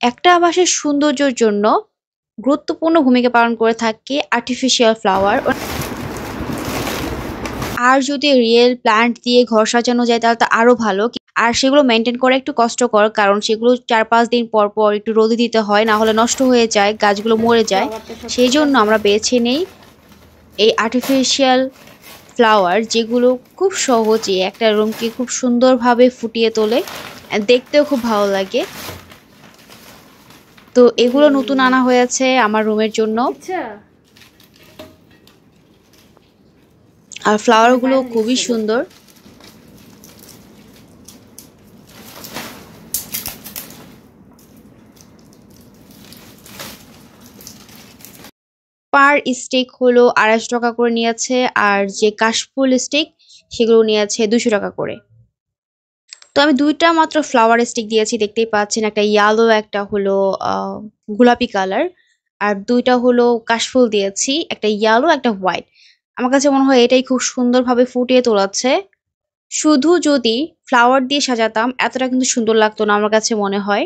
একটা আবাসের সৌন্দর্যের জন্য গুরুত্বপূর্ণ ভূমিকা পালন করে থাকে আর্টিফিশিয়াল ফ্লাওয়ার। আর যদি রিয়েল প্ল্যান্ট দিয়ে ঘর সাজানো যায় তাহলে তো আরো ভালো। আর সেগুলো মেইনটেইন করা একটু কষ্টকর। কারণ সেগুলো ৪-৫ দিন পর, পর একটু রোদে দিতে হয়। না হলে নষ্ট হয়ে যায়, গাছগুলো মরে যায়। ফ্লাওয়ারটা সবচেয়ে সেজন্য আমরা কাছের। বেছে নেই এই আর্টিফিশিয়াল ফ্লাওয়ার যেগুলো খুব সহজে একটা রুমকে খুব সুন্দরভাবে ফুটিয়ে তোলে। দেখতেও খুব ভালো লাগে। তো এগুলো নতুন হুম। আনা হয়েছে আমার রুমের জন্য। আচ্ছা। আর ফ্লাওয়ার মানে গুলো বাইরে খুবই নিচ্ছে সুন্দর। পার স্টিক হলো ২৫০ টাকা করে নিয়েছে। আর যে কাশফুল স্টিক সেগুলো নিয়েছে ২০০ টাকা করে। তো আমি ২টা মাত্র ফ্লাওয়ার স্টিক দিয়েছি, দেখতেই পাচ্ছেন। একটা ইয়েলো, একটা হলো গোলাপি কালার। আর ২টা হলো কাশফুল দিয়েছি, একটা ইয়েলো একটা হোয়াইট। আমার কাছে মনে হয় এটাই খুব সুন্দরভাবে ফুটিয়ে তোলাচ্ছে। শুধু যদি ফ্লাওয়ার দিয়ে সাজাতাম এতটা কিন্তু সুন্দর লাগতো না আমার কাছে মনে হয়।